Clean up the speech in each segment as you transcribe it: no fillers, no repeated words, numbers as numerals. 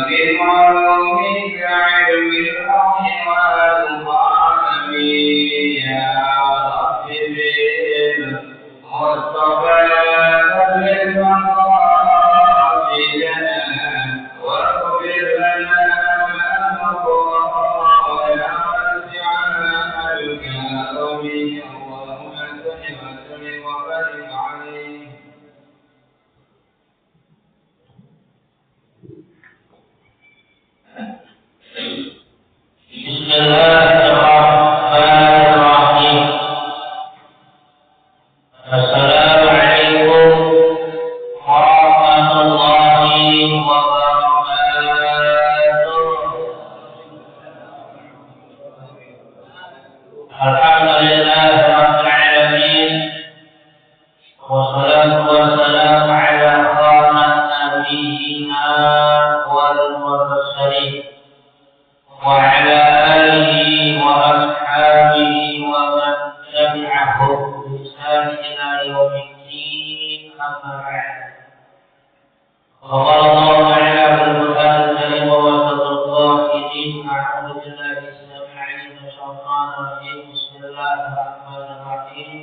بالعلوم بعلم الله والقلم يا رب بالمصطفى بلغ مقاصدنا واغفر لنا ما مضى يا واسع الكرم اللهم صل وسلم وبارك عليه. بسم الله الرحمن الرحيم. السلام عليكم ورحمة الله وبركاته. الحمد لله رب العالمين والصلاة والسلام على خاتم نبينا والمرسلين وعلى آله وأصحابه ومن تبعهم بإحسان إلى يوم الدين أما بعد. وقال الله تعالى في القرآن الكريم ووسط القائلين أعوذ بالله السميع العليم من الشيطان الرجيم بسم الله الرحمن الرحيم.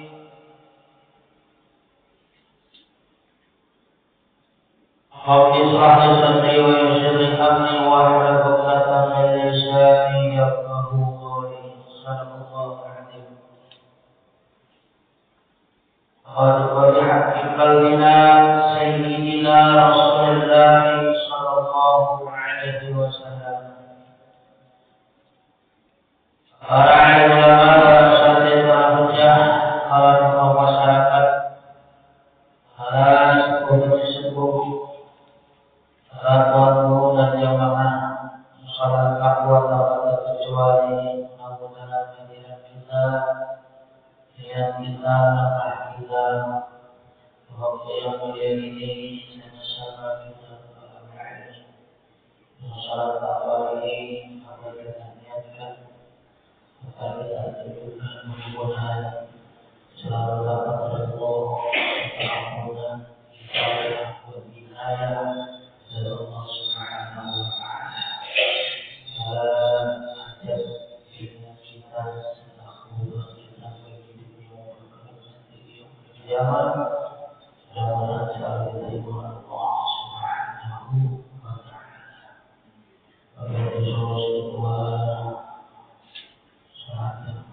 رب اشرح لي صدري ويسر لي أمري واحلل عقدة من لساني يفقهوا قولي. صدق الله العظيم. قد حق قلبنا سيدنا رسول الله صلى الله عليه وسلم. Para ulama dan asatidz hujjah, para tokoh masyarakat, para sepuh-sepuh, para tuan guru dan jamaah salat takwa tak ada kecuali namun dalam hadirat kita yang kita langkah kita waktu yang mulia ini sama-sama kita berdoa salat takwa ini apa kita niatkan agar kita tunjukkan mudah-mudahan selalu dapat Allah kemudahan hidayah dan hidayah dari Allah Subhanahu wa Ta'ala. Hajat dunia kita akhirah kita bagi dunia nanti kiamat mudah-mudahan selalu diterima Allah Subhanahu wa Ta'ala. Agar disuruh Tuhan saatnya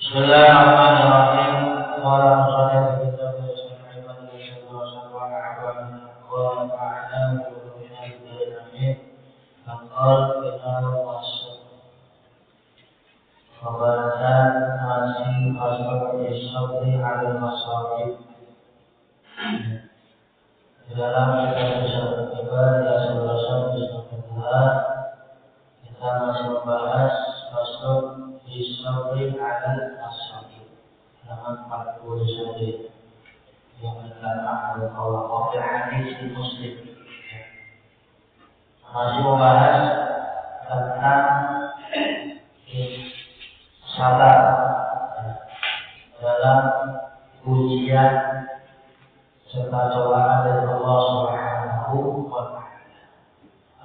Bismillahirrahmanirrahim. Qala musannif kitab al-Sunnah wa ta'ala pembahasan masih pasal isabri al masabib. Di dalam kitab al-Sunnah ya sebelumnya kita masih membahas pasal isabri al masabib halaman 41 yang menerangkan bahwa hadis Muslim masih membahas tentang sabar dalam ujian serta cobaan dari Allah Subhanahu wa Ta'ala.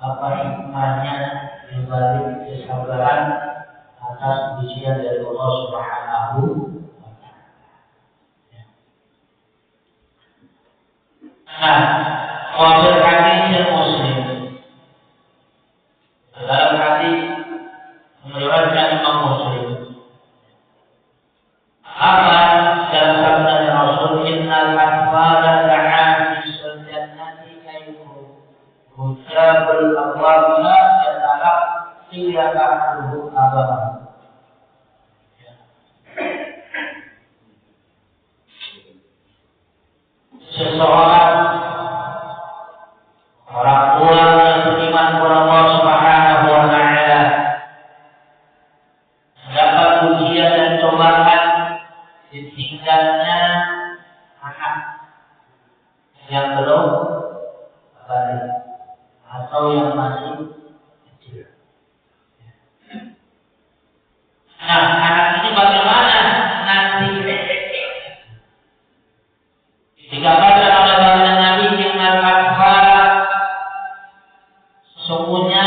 Apa hikmahnya di balik kesabaran atas ujian dari Allah Subhanahu wa Ta'ala. Nah, wafil hadis Muslim dalam hadis meriwayatkan Imam Muslim apa dalam sabda Rasul innal atfala ta'afisul jannati ayuhum hujabul abwabila yatalaq qiyaqahu abam. Seseorang orang tua yang beriman kepada Allah Subhanahu wa Ta'ala dapat ujian dan cobaan ditinggalnya anak yang belum balik atau yang masih kecil. Nah, anak ini bagaimana nanti digambarkan oleh baginda Nabi innal atfala, sungguhnya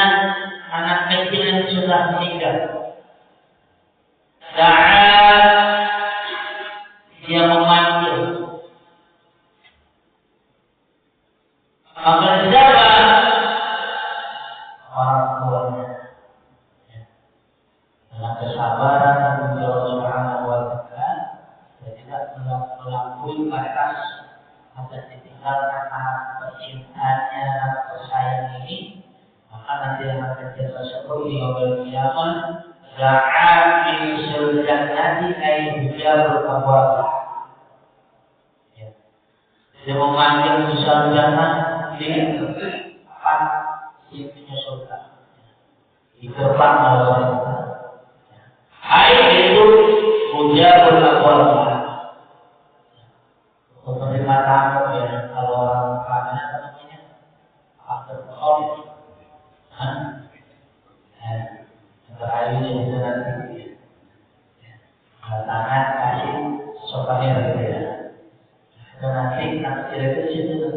anak kecil yang sudah meninggal dia memanggil maka siapa orang tuanya dengan kesabaran dan Allah Subhanahu wa Ta'ala dan tidak melampaui batas atas ditinggalkan anak kecintaannya, anak tersayang ini, maka nanti anak kecil tersebut di yaumul qiyamah da'a min suljannati ay hujabul abwab. Dia memanggil misal jannah di depan pintunya surga, di gerbang surga. Ay itu hujabul abwab. Penerima tamu ya, kalau orang Arab apa namanya? Akhir khalid. Terayunya itu nanti tangan kasih souvenir gitu ya. Dan nanti anak kecil itu situ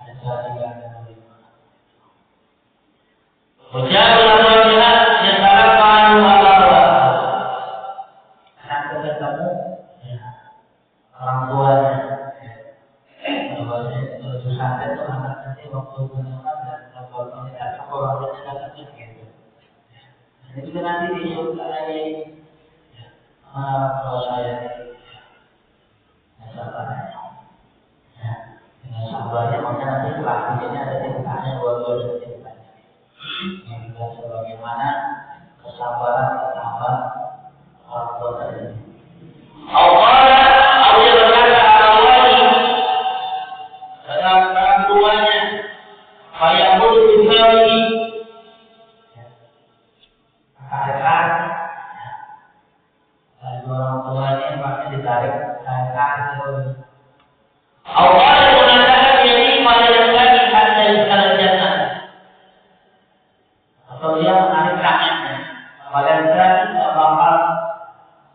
ada saling yang menerima. Hujabul abwabila yatalaqanu Allah. Anak ketemu ya orang tuanya. Kalau susah itu anak nanti waktu menikah dan kalau tidak orang tuanya datang gitu. Ini juga nanti di surga lagi. Kalau saya sabarnya, dengan sabarnya maka nanti kebahagiaannya ada tingkatnya dua-dua dan tingkatnya. Yang juga sebagaimana kesabaran bertambah orang tua tadi. Allah berkata awali dalam orang tuanya, fayaqulu bisawli. Orang tuanya pasti ditarik tarik. Allah mengatakan jadi pada lagi ada di dalam jannah. Atau dia menarik tangannya. Pada lagi tidak bakal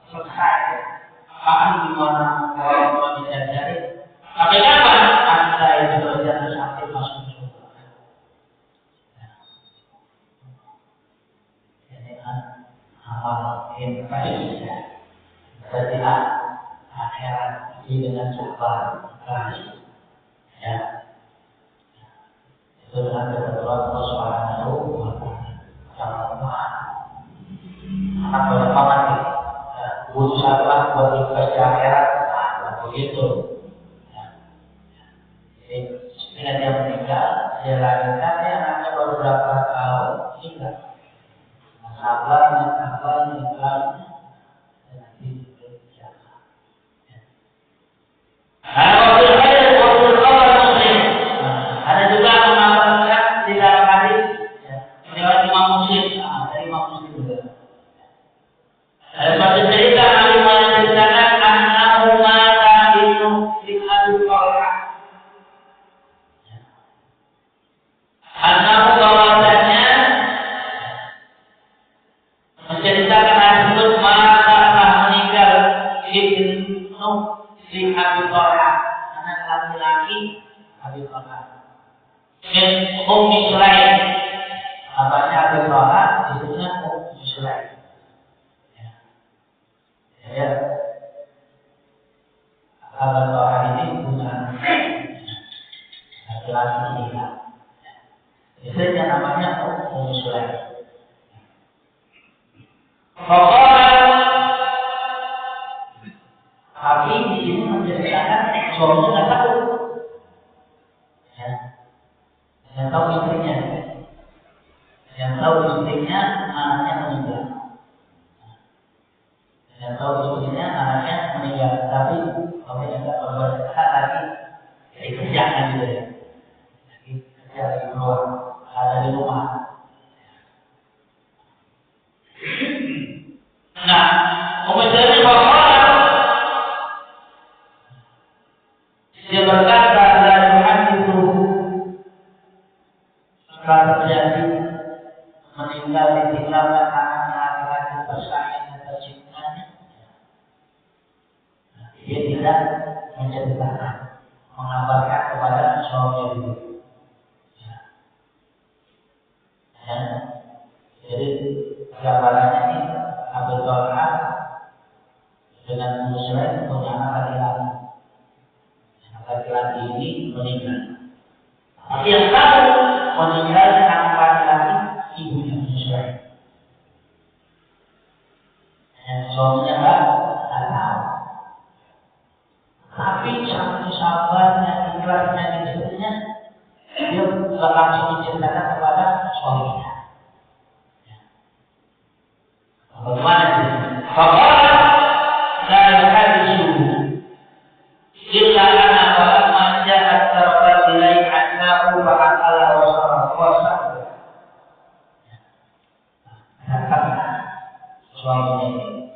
selesai. Apaan gimana orang tua bisa cari? Tapi kapan anda itu berjatuh sampai masuk surga? Ini kan amal investasi. Setiap akhirat ini dengan sabar, ikhlas, ya. Itu dengan kebetulan Allah Subhanahu wa Ta'ala. Jangan lupa anak berapa nanti berusaha buat invest di akhirat, begitu. Jadi bila dia meninggal, dia lahirkan, dia anaknya baru berapa tahun, meninggal. Sabarnya, dan nanti berjalan. Ada juga mengamalkan di dalam hadis riwayat Imam Muslim, dari Imam Muslim juga. Ada suatu cerita Nabi menceritakan annahu mata ibnu Abi Talha. Annahu bahwasanya menceritakan tersebut mata telah meninggal ibnu Abi Talha, anak laki-laki Abi Talha. Min Ummi Sulaim, bapaknya Abi Talha, istrinya Ummi Sulaim. Ya, Abi Talha ini punya laki-laki tiga. Istrinya namanya Ummi Sulaim. Tapi di sini menceritakan suaminya nggak tahu, ya. Yang tahu istrinya, anaknya meninggal. Yang tahu istrinya anaknya meninggal, tapi suaminya nggak berbuat lagi, kerja kan gitu ya, lagi kerja lagi keluar, ada di rumah. Nah, kemudian dia berkata la yuhadithu, setelah terjadi meninggal ditinggalkan anaknya laki-laki tersayang dan tercintanya, dia tidak menceritakan, mengabarkan kepada suaminya dulu. Ya. Jadi gambarannya ini Abu Talha dengan Muslim punya anak laki-laki. Laki-laki ini meninggal. Tapi yang tahu meninggal anak laki-laki ibunya Muslim. Yang suaminya nggak tahu. Tapi satu sahabatnya, ikhlasnya di istrinya, dia nggak langsung menceritakan kepada suaminya. Bagaimana sih? Faqala la yuhadithu illa ana falamma ja'at tarfat ilai annahu fa'ala wa sahaba. Suaminya ini,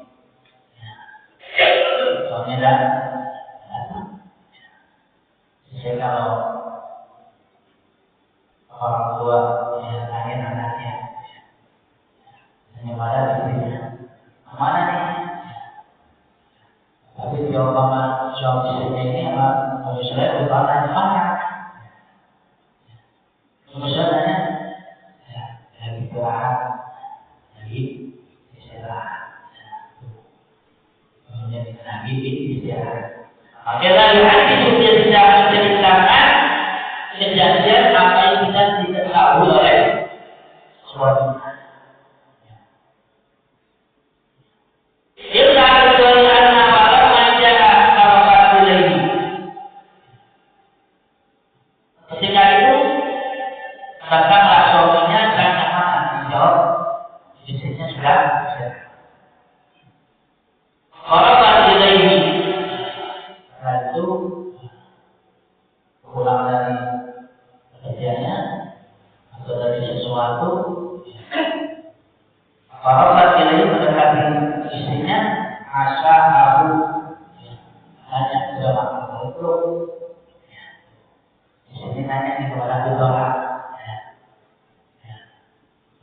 suaminya datang. Jadi kalau orang tua lahir anaknya, hanya pada istrinya, mana nih? Tapi jawaban suami istrinya ini sama saya bukan tanya mana. Saya tanya, lagi istirahat, lagi istirahat. Lagi istirahat. Akhirnya hati dia tidak menceritakan kejadian apa yang tidak diketahui oleh suaminya. Illa kecuali anna falamma ja'a tarfat ilaihi. Ketika itu datanglah suaminya, tanya mana? Dijawab istrinya sudah istirahat. Tarfat ilaihi. Setelah itu pulang dari pekerjaannya atau dari sesuatu, Tarfat ilaihi mendekati istrinya, asya'ahu, tanya sudah makan belum? Istri tanya di kepada Abu Talha,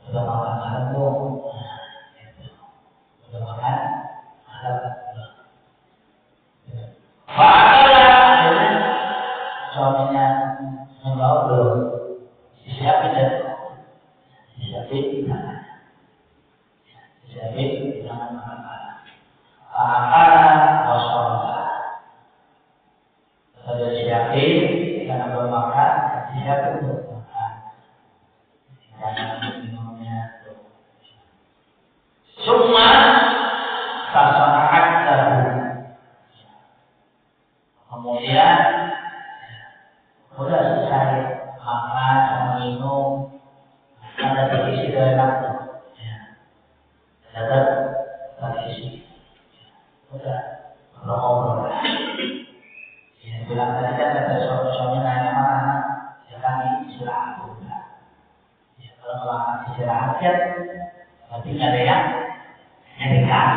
sudah makan malam belum? Sudah makan malam belum? Fa'akala, suaminya menjawab belum. Disiapin dan disiapin tangan. Disiapin jangan makan malam. Fa'akala washollah. Sudah disiapin karena belum makan, disiapin untuk makan. Jangan minumnya. Summa tasanaat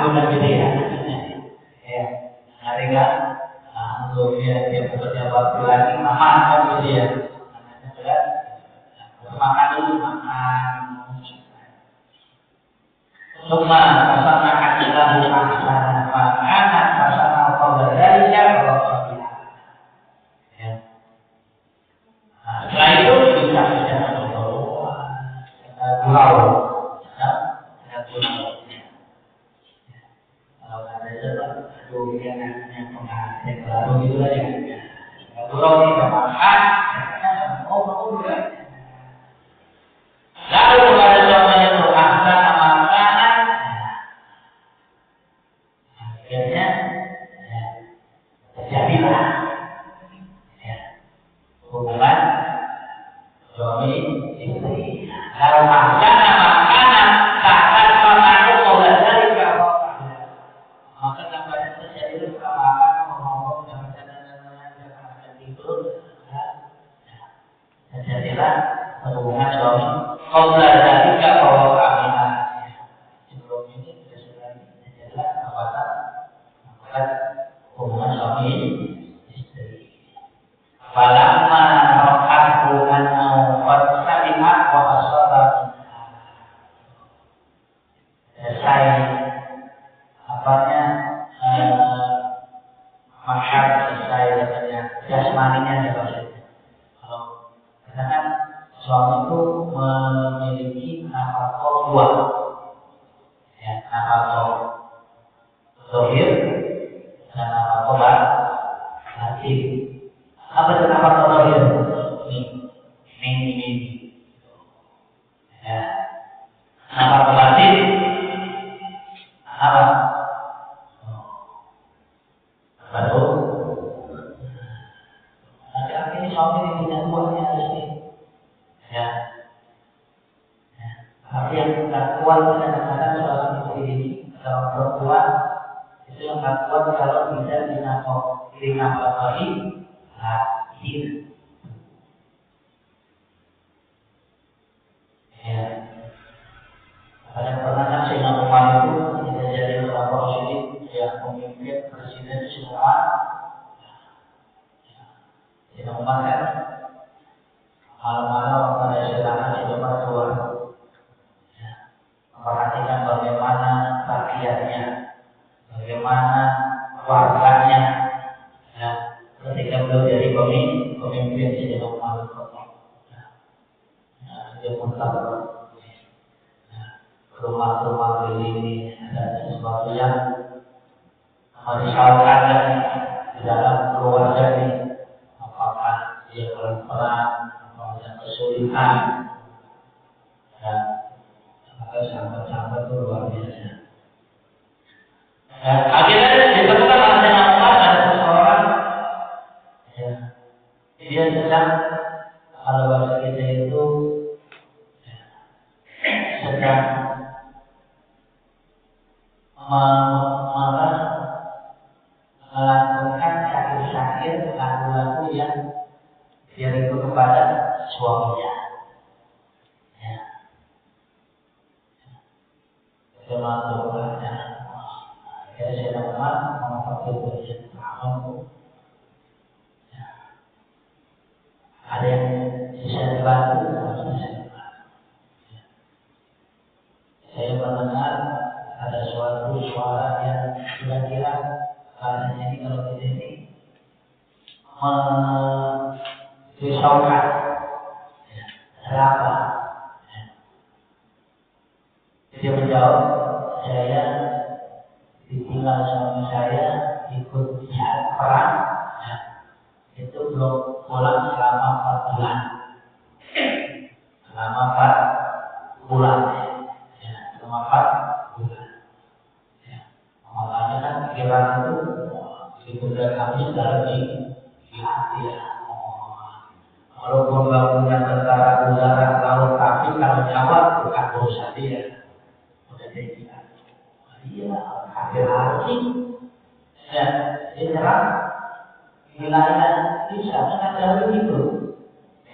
tanggung gitu ya. Ya, hari kan, untuk dia bekerja waktu lagi aman kan gitu ya. Makanya berat, makan dulu makan. Semua pasana hadilah ahsana makanan pasana qabla dzalika wa ya. Setelah itu bisa pulau. Kalau ada sebab yang pengantin baru gitu aja. Pulau ini makan, lalu pada suaminya itu ahsana makanan. Akhirnya terjadilah hubungan suami istri. Kalau ahsana makanan takkan pengaruh oleh dari kawan. Maka gambarnya terjadi makan ngomong jangan tidur. Terjadilah hubungan suami. Kau belajar juga bahwa kami sebelum ini sudah terjadilah perbuatan hubungan suami istri. Falamma ra'athu annahu qad salima wa asaba selesai apanya mahar selesai katanya jasmaninya ya maksudnya. Kalau katakan suami itu memiliki nafkah dua, ya nafkah zahir dan nafkah batin. Apa itu nafkah zahir? Ini. Ya. Nafkah batin apa? Baru. Laki-laki ini suami ini punya uangnya harus ini. Ya. Tapi yang tak kuat kadang-kadang seorang istri ini, seorang perempuan itu yang tak kuat kalau bisa dinafkahi hadir. Ya. Kadang pernah kan Sayyidina Umar itu ketika jadi beberapa Rasulullah yang pemimpin presiden semua. Sayyidina Umar kan malam-malam pada istirahat di tempat keluar. Perhatikan bagaimana rakyatnya, bagaimana warganya. Ya, ketika beliau jadi pemimpin di Umar, dia muntah rumah-rumah ini ada sesuatu yang merisaukan di dalam keluarga ini. Apakah dia pelan-pelan, apakah dia kesulitan, ya. Sahabat-sahabat itu luar biasa. Akhirnya ditemukan oleh Umar ada seseorang, ya, dia sedang kalau bahasa kita itu sedang melakukan sakit-sakit lagu-lagu yang diriku kepada suaminya. Semangatnya, ya saya Umar mengatakan itu ada yang bisa dibantu, saya mendengar ada suatu suara yang kira-kira bahasanya ini kalau di sini merisaukan, kenapa? Dia menjawab, saya ditinggal suami saya ikut jihad perang, ya. Itu belum pulang selama 4 bulan. Selama 4 bulan, ya. Selama 4 bulan. Ya. Makanya kan pikiran itu di bunda kami dalam di hati ya. Walaupun bangunan tentara udara laut, tapi kalau jawab bukan urusan dia. Iya, hati-hati. Ya, dia serang wilayah bisa kan jauh itu.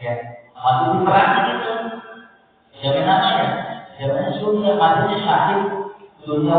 Ya, waktu di perang itu, jaminannya, jaminan surga matinya syahid dunia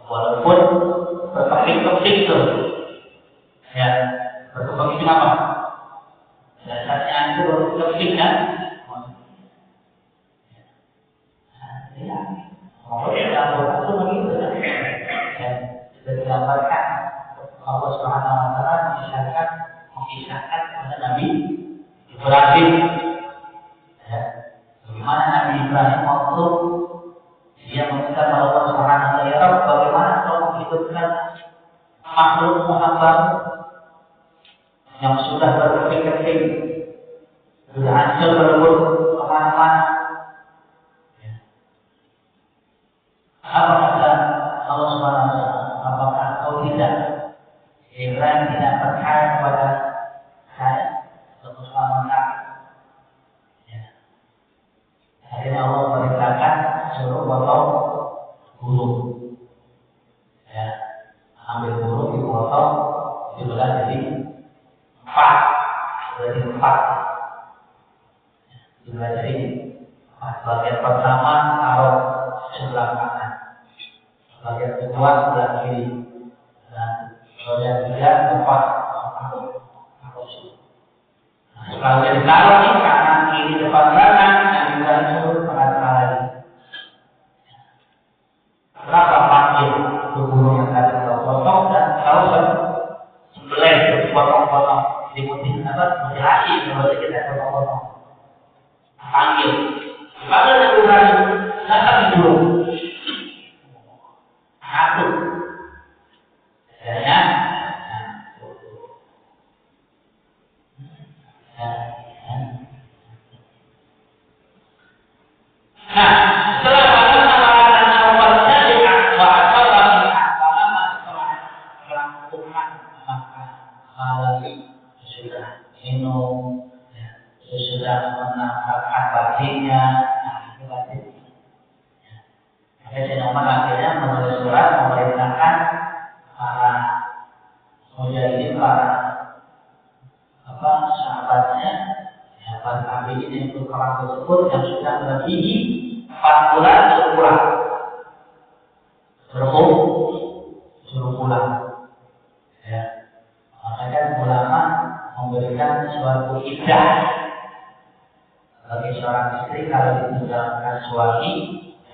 Walaupun berkeping-keping tuh, ya berkeping apa? Dasarnya itu berkeping kan? Ya, pokoknya Al-Quran itu begitu kan? Ya, sudah digambarkan Allah Subhanahu Wa Taala mengisahkan kepada Nabi Ibrahim. Ya, bagaimana Nabi Ibrahim waktu dia meminta kepada Allah Subhanahu Wa Taala, ya Rabb, bagaimana kau menghidupkan makhluk hamba yang sudah berkeping-keping, sudah hancur berlebur kemana-mana. Apa kata Allah Subhanahu Wa Taala? Apakah kau tidak, Ibrahim tidak percaya kepada saya, Allah Subhanahu Wa Taala? Akhirnya Allah perintahkan suruh potong burung. Ya, ambil burung dipotong, dibelah jadi 4, dibelah jadi 4. Bagian pertama taruh sebelah kanan, bagian kedua sebelah kiri, dan bagian ketiga tempat taruh. Kalau dia ditaruh di kanan, kiri, depan, belakang, yang juga suruh tengah-tengah lagi. Berapa panggil burung yang tadi kita potong dan kalau sembelih dipotong-potong, dimutilasi kalau kita potong-potong. Panggil dan Ibrahim datang di burung. Satu. Adanya. Nah, setelah minum, sudah menampakkan batinnya, itu batin. Maka Sayyidina Umar akhirnya menulis surat memerintahkan para mujahidin, para sahabatnya, para tabi'in yang ikut perang tersebut yang sudah melebihi 4 bulan suruh pulang. Ya, makanya ulama memberikan suatu iddah bagi seorang istri kalau ditinggalkan suami,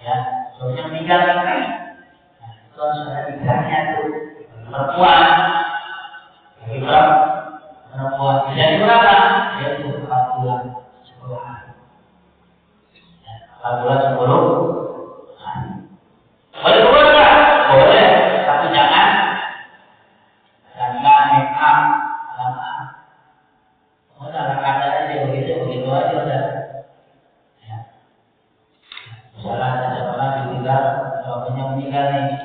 ya, suaminya meninggal kan, itu harus ada iddahnya tuh. Perempuan, bagi perempuan tidak berapa, yaitu 4 bulan 10 hari. 4 bulan 10 hari. Boleh keluar, boleh, tapi jangan make up. Udah kata aja begitu aja udah. Ya. Misalnya ada orang ditinggal, suaminya meninggal nih.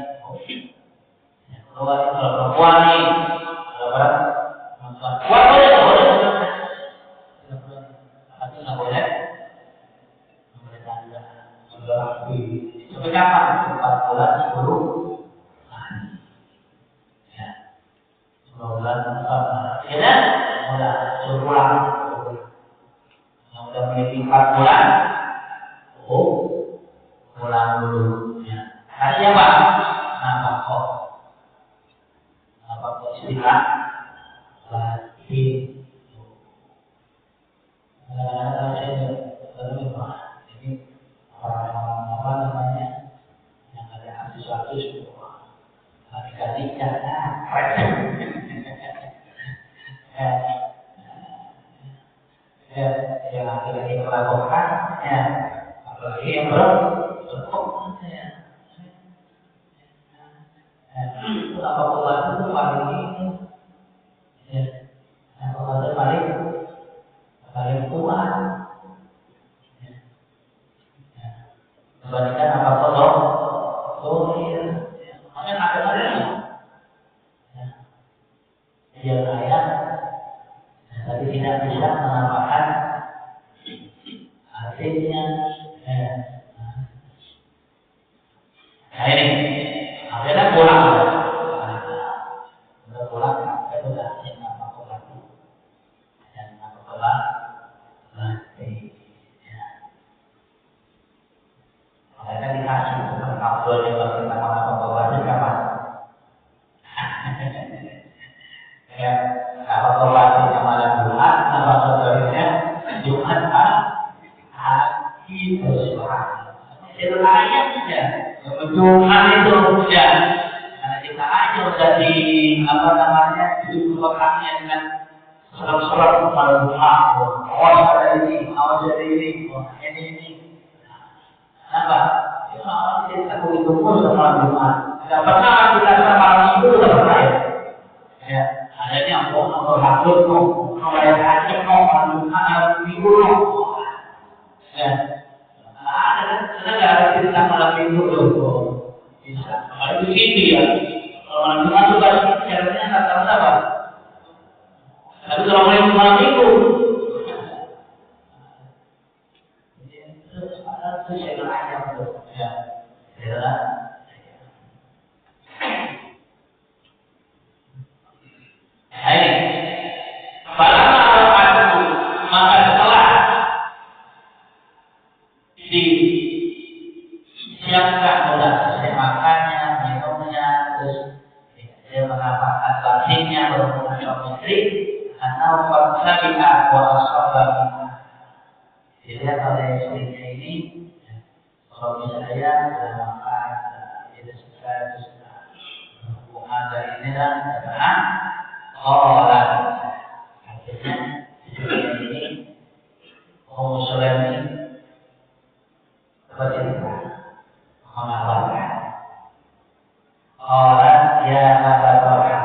Keluar kalau perempuan nih, kalau perempuan, boleh. Tapi nggak boleh tanda, sudah rapi. Sampai kapan? 4 bulan 10 hari. Ya. 10 bulan 4 hari. Ya. Udah suruh pulang. Yang udah memiliki 4 bulan, pulang dulu. Ya. Kasih apa? Nafkah istilah lagi. Ini apa namanya? Yang ada artis-artis nikah. Yang laki-laki melakukan, ya, apalagi yang berhukum, ya. Apa pula itu paling ini, ya, dia kaya, tapi tidak bisa menambahkan hasilnya. Nah ini, akhirnya pulang. Udah pulang, itu udah yang apa lagi, yang apa lagi. Mereka dikasih bukan kabelnya kalau kita mana pembawaannya siapa? Ya, kalau pembawaannya malam Jumat, nama saudaranya Jumat Haki Bersuara. Itu ayat saja. Jumat itu ya. Karena kita aja udah di apa namanya di belakangnya dengan surat-surat malam Jumat. Awas dari ini, awas dari ini, ini. Kenapa? Ya orang kita begitu pun sama Jumat. Tidak pernah kita sama Minggu tidak pernah ya. Ya, adanya orang takut orang takut orang Jumat Minggu. Ya, ada nggak ada cerita malam Minggu itu? Bisa. Kalau itu sini ya. Kalau malam Jumat juga caranya nggak tahu apa. Tapi kalau malam Minggu itu saya ayam tuh, ya, jelas. Hai, pada aku maka setelah disiapkan udah selesai makannya, minumnya, terus dia mendapatkan batinnya berhubungan suami istri, karena bangsa kita kuasa dilihat oleh istrinya ini. Suami saya makan, tidak selesai, hubungan dari ini dan karena orang akhirnya ini Muslim ini bercerita mengabarkan orang yang berdoa,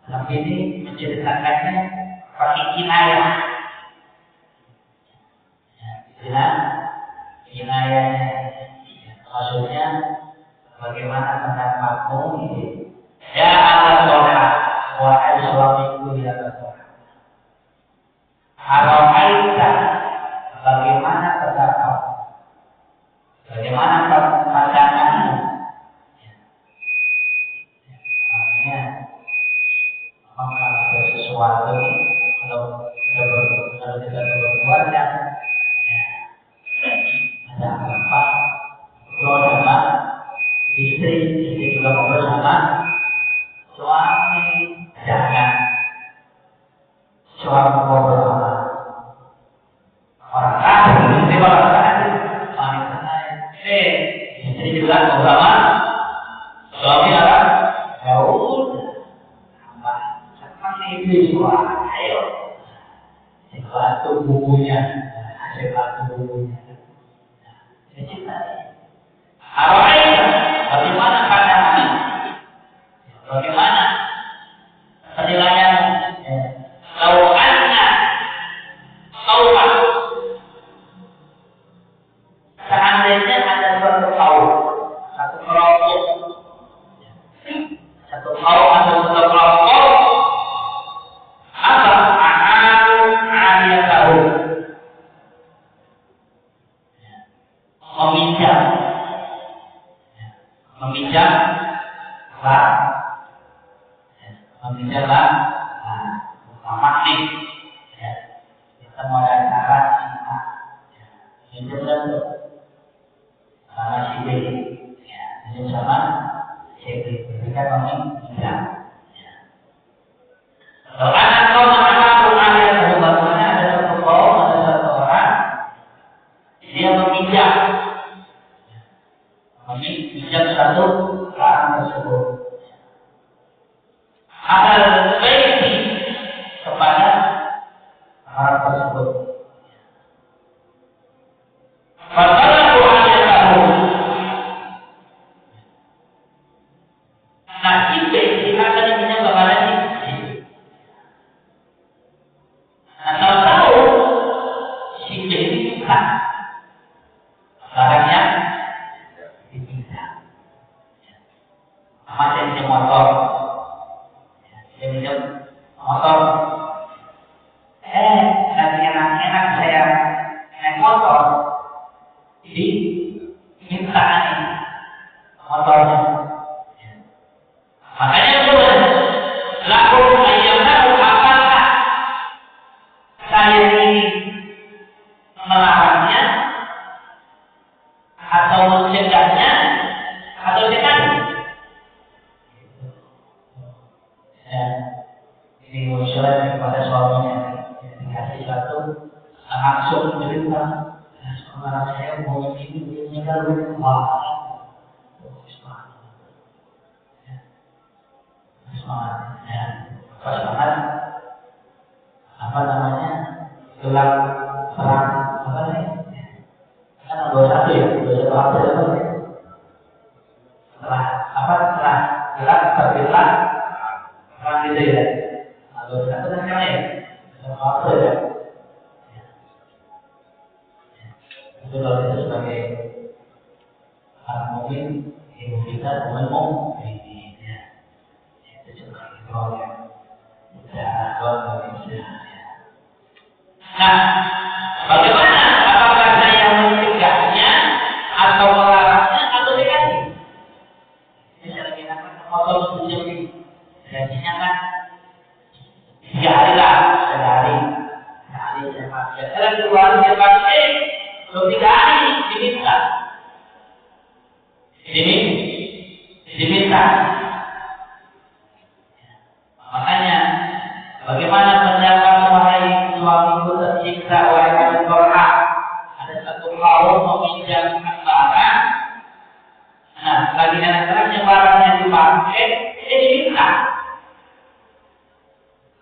tapi ini menceritakannya pakai kinayah, kinayahnya, maksudnya bagaimana pendapatmu ini? Ya Allah doa, wahai suamiku ya Allah. Kalau Aisyah, bagaimana pendapat? Bagaimana pandanganmu? Makanya, kalau ada sesuatu, kalau kita berkeluarga, ada apa? Ngobrol sama istri juga ngobrol sama suami. Jangan suami ngobrol sama orang lain, istri orang lain, wanita lain. Istri juga ngobrol sama suami orang. Ya udah, sama itu suami. Ayo, sesuatu bukunya, sesuatu bukunya. Arwahnya, bagaimana pandangannya? Bagaimana penilaian? Kalau anna taubat, seandainya ada satu kaum, satu kelompok atau satu kelompok, apa ahadu aliyatahu, meminjam mamak nih, ya. Kita mau ada cara kita minjem dulu sama si B, ya, minjem sama si B, kita meminjam. Kalau anak kau mengaku alias hubungannya ada satu kaum, ada satu orang, dia meminjam satu barang tersebut. Amal baiti kepada orang tersebut. Fadlahu aliyatahu. Nah, itu silakan ini bagaimana sih? Nah, tahu si ini bukan barangnya dipinjam. Macam motor. Dia menyesuaikan kepada suaminya. Dikasih satu langsung cerita, sekarang saya mau ini kan lebih mahal. Pas banget apa namanya gelar perang apa nih? Kan 21 ya, 21 April apa ya? Setelah gelar terbitlah perang gitu ya. Nah, 21 kan sekarang ya, 21 April ya. Itu kalau itu sebagai orang mukmin, ibu kita umum ini ya. Itu juga itu ya. Udah kalau bisa. Nah, bagaimana? Apakah saya mencegahnya atau melarangnya atau dikasih? Misalnya kita kan motor sejam ini, gajinya kan 3 hari lah, sehari saya pakai. Kalau 2 hari saya pakai, belum 3 hari diminta. Diminta. Makanya bagaimana pendapat wahai suamiku tersiksa wahai kami Qur'an? Ada satu kaum meminjamkan barang. Nah, lagi anak-anaknya barangnya dipakai, diminta.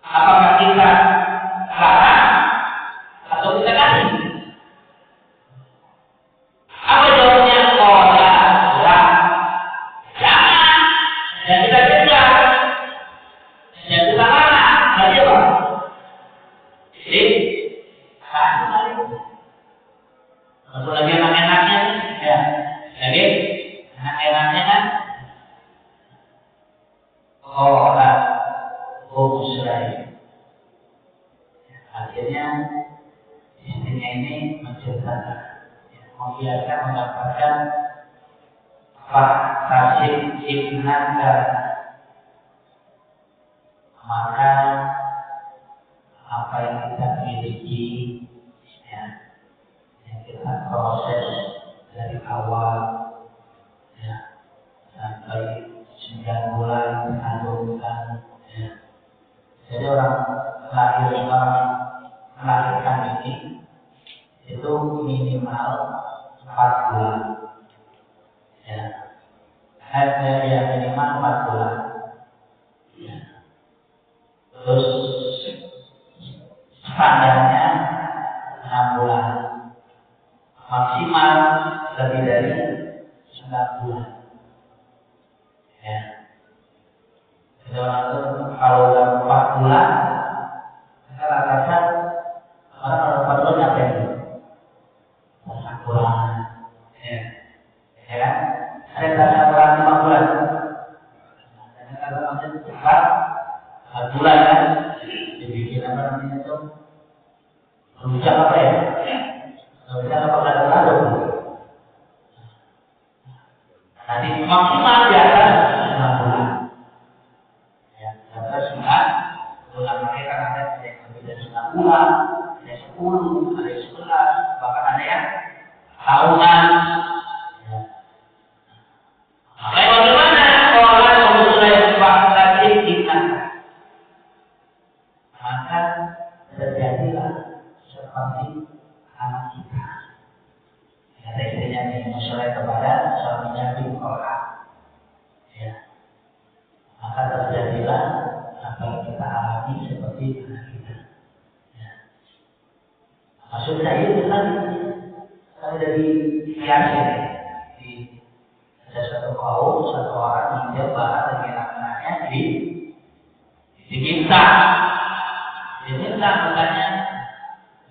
Apakah kita larang atau kita kasih? Apa jawabnya? Lah, jangan. Dan kita cegah. Dan kita larang. Berarti apa? Jadi, kasih lagi. Kalau lagi enak-enaknya, ya, lagi enak-enaknya kan? Musrai. Akhirnya istrinya ini menceritakan, membiarkan mendapatkan Tasib ibnaka, maka apa yang kita miliki, ya, yang kita proses dari awal, ya, sampai 9 bulan kandungan, ya. Jadi orang melahirkan ini itu minimal 4 bulan, ya. Ya minimal 4 bulan, ya. Terus standarnya 6 bulan, maksimal lebih dari 9 bulan, ya. Jadi orang itu kalau udah 4 bulan, kita katakan orang 4 bulan ngapain itu? Masak pulang, ya. Ya kan? Ada yang masak pulang 5 bulan. Dan kalau maksudnya 4 bulan kan, dibikin apa namanya itu? Rujak apa ya? Rujak apa gado-gado? Nanti maksimal di atas 6 bulan. Ya, di atas 9 bulan. Mereka kan ada yang lebih dari 9 bulan, ada 10, ada 11, bahkan ada yang tahunan. Ya. Bagaimana orang memulai fakta kita? Maka terjadilah seperti anak kita. Kata istrinya ini menyesuai kepada suaminya bin Qur'an. Ya. Maka terjadilah apa yang kita alami seperti anak kita. Ya. Maksud saya itu tadi dari kiasnya di ada satu kaum, satu orang yang dia bahas dengan anak-anaknya diminta katanya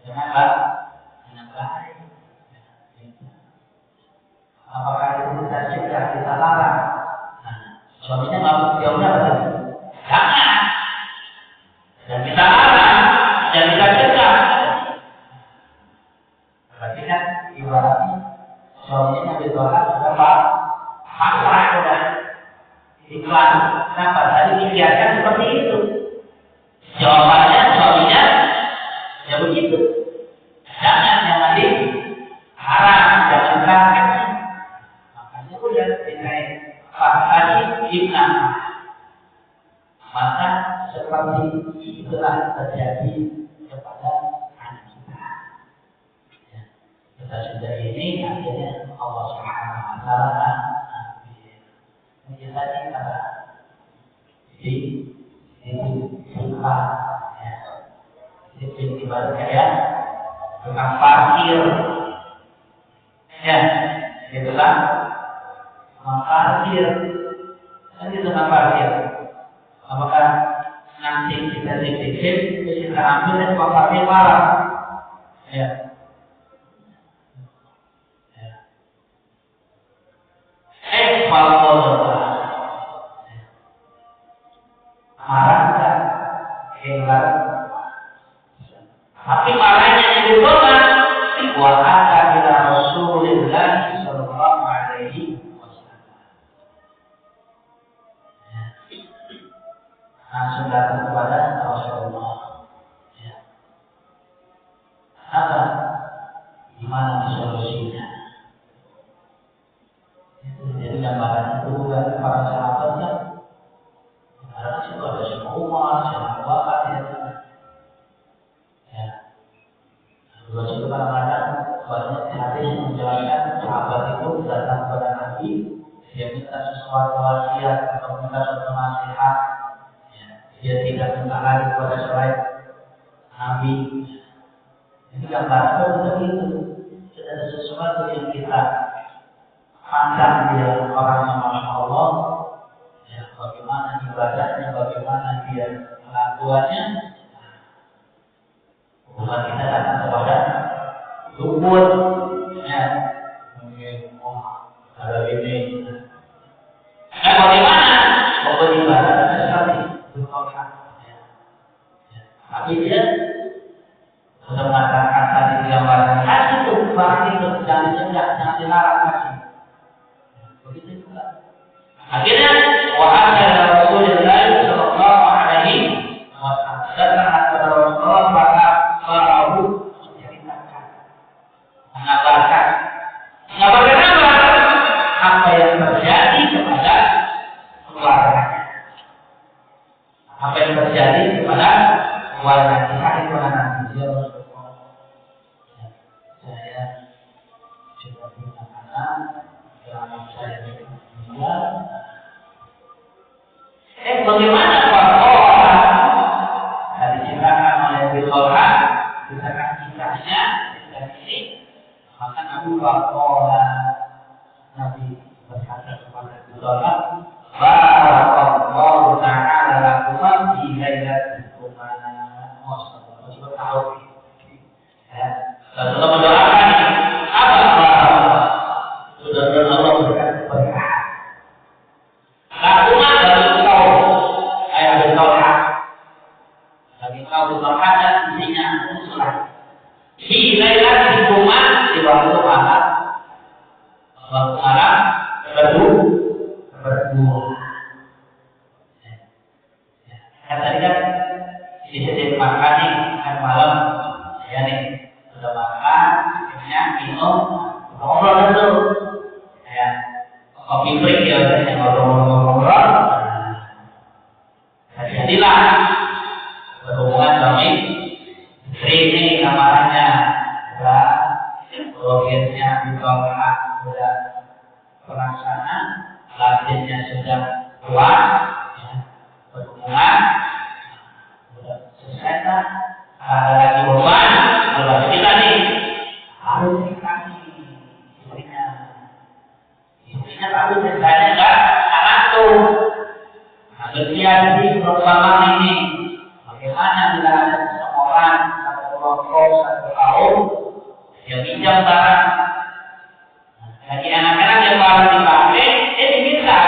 dengan baik. Apakah itu kita cegah, kita larang? Nah, suaminya nggak jawabnya apa tadi? Jangan. Dan kita larang, dan kita cegah. Berarti kan ibaratnya suaminya ditolak sudah pasrah, sudah ikhlas. Kenapa? Tadi dibiarkan seperti itu. Jawabannya suaminya ya begitu. Jangan diharap, jangan kasih. Makanya udah seperti itulah terjadi kepada anak kita. Ya. Kita sudah ini akhirnya Allah Subhanahu Wa Taala menjelaskan kata di sifat ya, sifat ibarat kayak tukang parkir, ya, gitu kan? Tukang parkir, kan itu tukang parkir. Apakah nanti kita titip, kita ambil dan tukang parkir marah, ya. Malah marah kan? Hebat. Tapi marahnya itu benar. Wa ata ila Rasulillah sallallahu alaihi wasallam. Langsung datang kepada Rasulullah. Ya. Apa? Gimana solusinya? Jadi gambaran itu bukan para sahabat kan? Karena situ ada Syekh Umar, Syekh Abu Bakar, ya. Dua situ kadang-kadang banyak hadis yang menjelaskan sahabat itu datang kepada Nabi, dia minta sesuatu wasiat atau minta sesuatu nasihat, ya. Dia tidak minta lagi kepada selain Nabi. Jadi gambaran itu begitu. Tidak ada sesuatu yang kita pandang dia orangnya Masya Allah, ya, bagaimana ibadahnya, bagaimana dia kelakuannya. Bukan kita datang kepada dukun, ya, mungkin ada ini. Bagaimana? Pokoknya ibadahnya seperti itu, ya. Tapi dia sudah mengatakan tadi gambaran kasih itu, barang itu jangan dicegah, jangan dilarang kasih. Begitu juga. Akhirnya wahai Rasulullah sallallahu alaihi wasallam datang kepada Rasulullah maka Rasul menceritakan, mengabarkan apa yang terjadi kepada keluarganya, apa yang terjadi kepada keluarga kita itu nanti ya Rasulullah. Saya sudah punya anak. Saya meninggal. Bagaimana Bapak diceritakan oleh Bilqolha, diceritakan kisahnya dan ini, maka Nabi berkata kepada Bilqolha, Barakallahu ta'ala lakum fi lailatikum. Maksudnya tahu. Ya, Rasulullah mendoakan apa mudah-mudahan Allah memberikan keberkahan. Lakukan bagi kau, ayat bertolak. Bagi kau bertolak dan isinya musulah. Hilailah di rumah di waktu malam. Waktu malam berdua. Kan tadi kan disediakan makan nih, kan malam. Ya nih, sudah makan, akhirnya minum, ngobrol dulu. Ya, kopi break ya, yang ngobrol-ngobrol. Jadilah berhubungan suami istri ini kamarnya, sudah progresnya dibawa, sudah pelaksana, latihannya sudah kuat, ya, berhubungan, sudah selesai kan? Ada lagi beban, kalau kita nih harus dikasih. Istrinya tapi ceritanya enggak tuh. Nah, kemudian di perumpamaan ini, bagaimana bila ada seseorang, satu kelompok, satu kaum yang pinjam barang, bagi anak-anak yang baru dipakai, diminta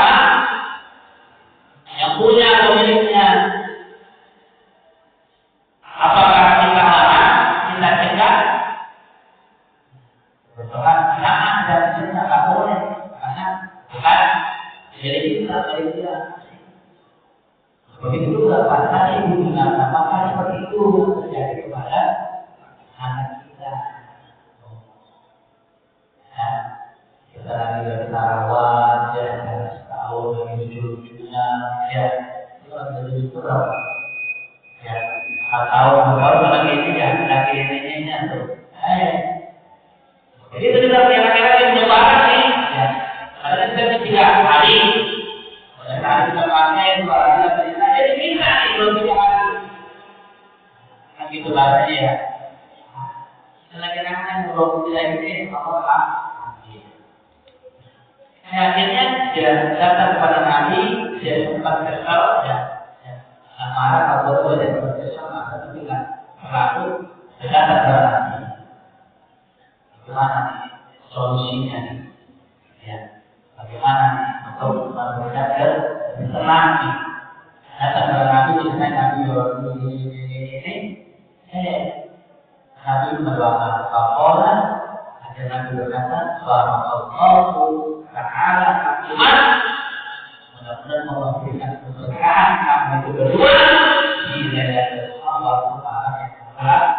yang punya pemiliknya. Apakah kita larang, kita cegah? Betulan, jangan dan cegah tak boleh. Bukan jadi kita dari dia. Begitu juga pada ibu mengatakan maka seperti itu yang terjadi kepada anak kita. Ya, kita lagi dari tarawat, ya, setahun lagi lucu-lucunya, ya, itu lagi lucu berapa? atau lagi ini ya, lagi ini tuh. Jadi itu kita kira-kira yang menyebarkan sih, ya. Karena kita 3 hari, pada saat kita pakai itu barangnya ternyata jadi kita belum 3 hari. Kan gitu bahasanya ya. Kira-kira yang belum 3 ini apa? Akhirnya dia datang kepada Nabi, dia sempat kesal, ya. Marah kalau dia berkesal, maka tapi nggak terlalu datang kepada Nabi. Bagaimana nih solusinya nih? Ya, bagaimana nih untuk memberikan lebih tenang nih? Datang kepada Nabi, misalnya Nabi ini, Nabi mendoakan Kapolda, ada Nabi berkata, Subhanallahu Ta'ala Akuman, mudah-mudahan Allah berikan keberkahan kamu itu berdua di Lailatul Qadar Subhanahu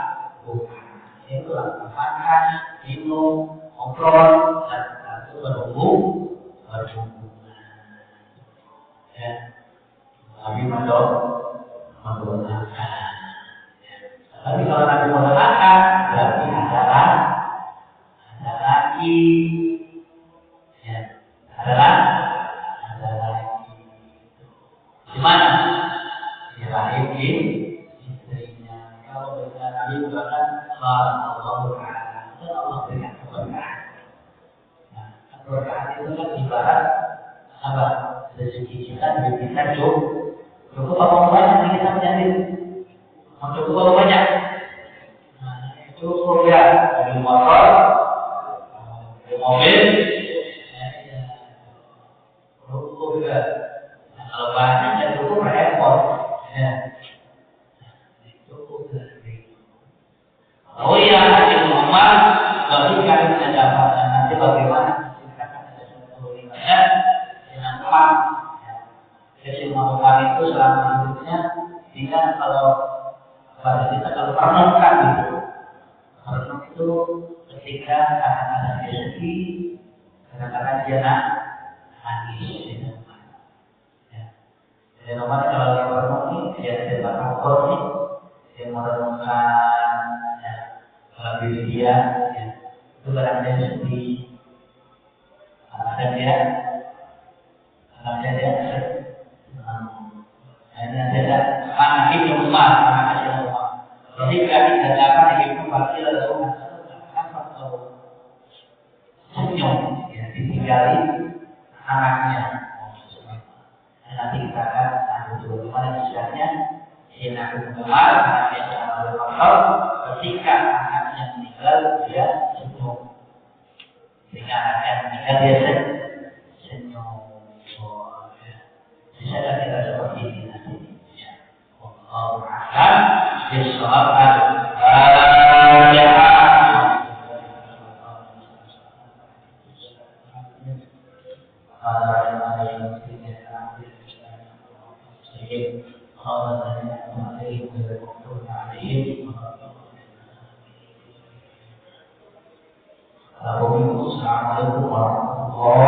Bukan. Itulah makan, minum, ngobrol, dan itu berhubungan. Ya, Nabi mendoakan. Tapi kalau Nabi mendoakan, berarti ada lagi, ya, ada lagi. Di mana? Di rahim istrinya. Kalau bisa Nabi mendoakan, Allah Ta'ala, itu Allah berikan keberkahan. Nah, keberkahan itu kan ibarat apa? Rezeki kita, duit kita cukup apa banyak kita menjadi cukup apa banyak. Nah, cukup ya, ada motor, ada mobil, cukup juga. Nah, kalau banyak ya cukup repot, ya. Cukup lagi. Oh iya, Ibnu Umar bagi kami mendapatkan nanti bagaimana menceritakan ada satu riwayat dengan Umar. Jadi Imam Bukhari itu selama hidupnya dia kalau pada kita kalau merenungkan itu, merenung itu ketika kadang-kadang dia sedih, kadang-kadang dia nangis. Jadi Umar kalau dia merenung ini dia bertakbir nih, dia merenungkan diri dia, itu kadang-kadang dia sedih, kadang-kadang dia ada anak Ibnu Umar, ketika dikatakan Ibnu Umar itu senyum, ya, ditinggali anaknya. Nanti kita akan lanjut bagaimana kisahnya Ibnu Umar, anaknya Abu Bakar, ketika anaknya meninggal dia senyum. Ketika anaknya meninggal dia senyum. Bisa kita seperti ini nanti. Allah akan disawab Assalamualaikum warahmatullahi wabarakatuh.